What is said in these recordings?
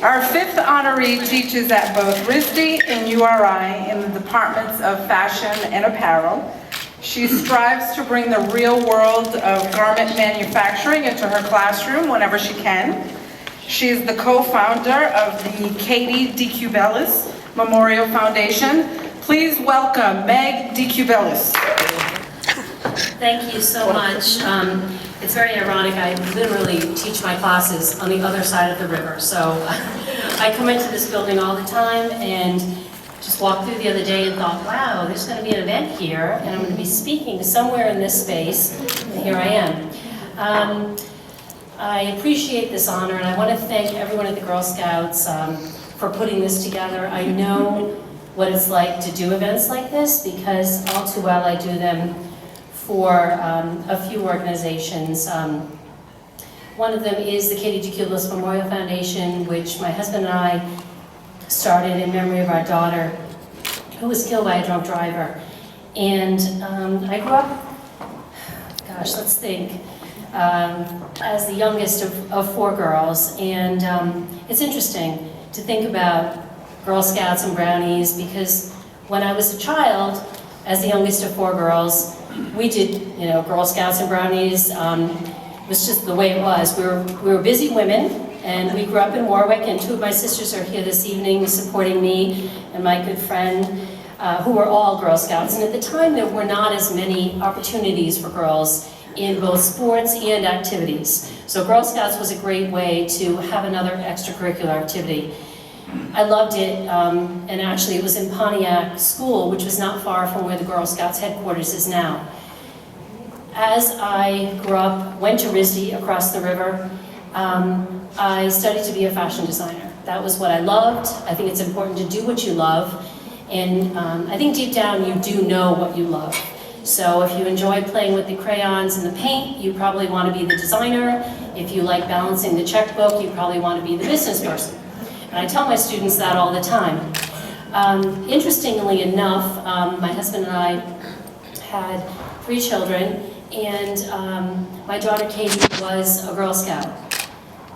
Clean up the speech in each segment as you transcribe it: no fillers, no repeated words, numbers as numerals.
Our fifth honoree teaches at both RISD and URI in the departments of fashion and apparel. She strives to bring the real world of garment manufacturing into her classroom whenever she can. She is the co-founder of the Katie DeCubellis Memorial Foundation. Please welcome Meg DeCubellis. Thank you so much. It's very ironic, I literally teach my classes on the other side of the river. So I come into this building all the time and just walked through the other day and thought, wow, there's going to be an event here and I'm going to be speaking somewhere in this space, and here I am. I appreciate this honor and I want to thank everyone at the Girl Scouts for putting this together. I know what it's like to do events like this because all too well I do them for a few organizations. One of them is the Katie DeCubellis Memorial Foundation, which my husband and I started in memory of our daughter, who was killed by a drunk driver. And I grew up, gosh, let's think, as the youngest of four girls. And it's interesting to think about Girl Scouts and Brownies because when I was a child, as the youngest of four girls, we did, Girl Scouts and Brownies. It was just the way it was. We were busy women, and we grew up in Warwick, and two of my sisters are here this evening supporting me and my good friend, who were all Girl Scouts. And at the time, there were not as many opportunities for girls in both sports and activities. So Girl Scouts was a great way to have another extracurricular activity. I loved it, and actually it was in Pontiac School, which was not far from where the Girl Scouts headquarters is now. As I grew up, went to RISD across the river, I studied to be a fashion designer. That was what I loved. I think it's important to do what you love, and I think deep down you do know what you love. So if you enjoy playing with the crayons and the paint, you probably want to be the designer. If you like balancing the checkbook, you probably want to be the business person. And I tell my students that all the time. Interestingly enough, my husband and I had 3 children, and my daughter Katie was a Girl Scout.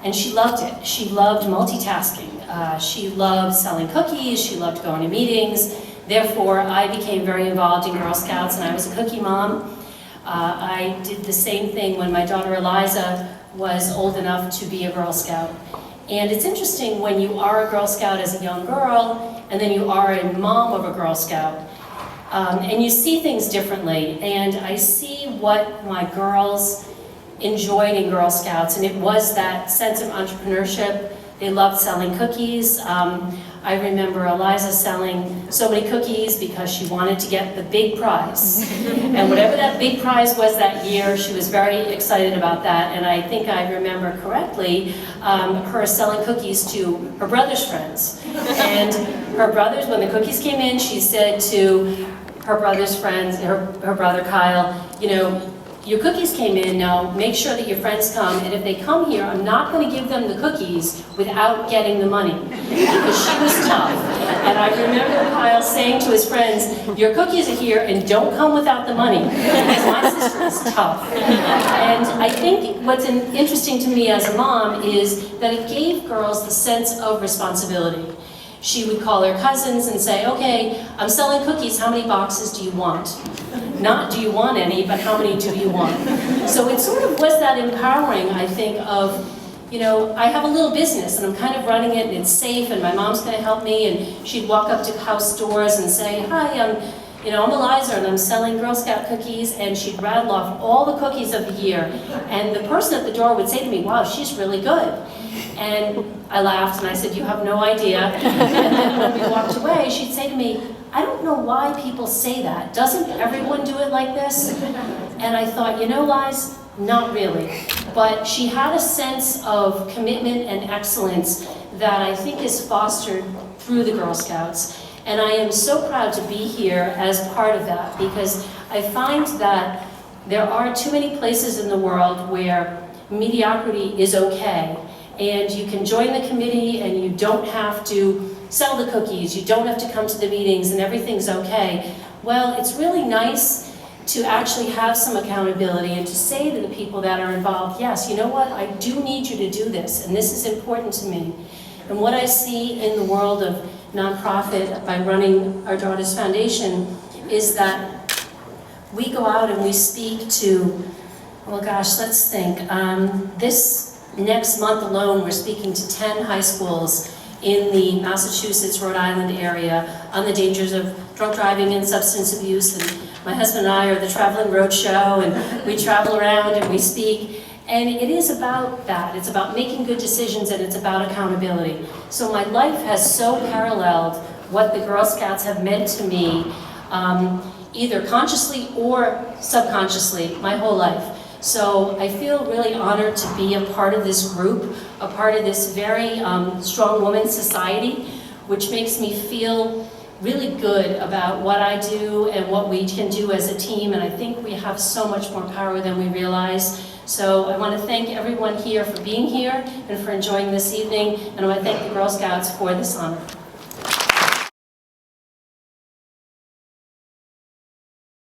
And she loved it. She loved multitasking. She loved selling cookies, she loved going to meetings. Therefore, I became very involved in Girl Scouts, and I was a cookie mom. I did the same thing when my daughter Eliza was old enough to be a Girl Scout. And it's interesting when you are a Girl Scout as a young girl, and then you are a mom of a Girl Scout, and you see things differently. And I see what my girls enjoyed in Girl Scouts, and it was that sense of entrepreneurship. They loved selling cookies. I remember Eliza selling so many cookies because she wanted to get the big prize. And whatever that big prize was that year, she was very excited about that. And I think I remember correctly her selling cookies to her brother's friends. And her brothers, when the cookies came in, she said to her brother's friends, her brother Kyle, your cookies came in, now make sure that your friends come, and if they come here, I'm not going to give them the cookies without getting the money, because she was tough. And I remember Kyle saying to his friends, your cookies are here, and don't come without the money, because my sister is tough. And I think what's interesting to me as a mom is that it gave girls the sense of responsibility. She would call her cousins and say, okay, I'm selling cookies, how many boxes do you want? Not do you want any, but how many do you want? So it sort of was that empowering, I think, of, I have a little business and I'm kind of running it and it's safe and my mom's going to help me, and she'd walk up to house doors and say, hi, I'm Eliza and I'm selling Girl Scout cookies, and she'd rattle off all the cookies of the year, and the person at the door would say to me, wow, she's really good. And I laughed and I said, you have no idea. And then when we walked away, she'd say to me, I don't know why people say that. Doesn't everyone do it like this? And I thought, Liz, not really. But she had a sense of commitment and excellence that I think is fostered through the Girl Scouts. And I am so proud to be here as part of that, because I find that there are too many places in the world where mediocrity is okay. And you can join the committee and you don't have to sell the cookies, you don't have to come to the meetings and everything's okay. Well, it's really nice to actually have some accountability and to say to the people that are involved, yes, you know what, I do need you to do this, and this is important to me. And what I see in the world of nonprofit by running our Daughters Foundation is that we go out and we speak to, well gosh, let's think. This next month alone, we're speaking to 10 high schools in the Massachusetts, Rhode Island area on the dangers of drunk driving and substance abuse. And my husband and I are the traveling roadshow, and we travel around and we speak. And it is about that. It's about making good decisions, and it's about accountability. So my life has so paralleled what the Girl Scouts have meant to me, either consciously or subconsciously, my whole life. So I feel really honored to be a part of this group, a part of this very strong women's society, which makes me feel really good about what I do and what we can do as a team. And I think we have so much more power than we realize. So I want to thank everyone here for being here and for enjoying this evening. And I want to thank the Girl Scouts for this honor.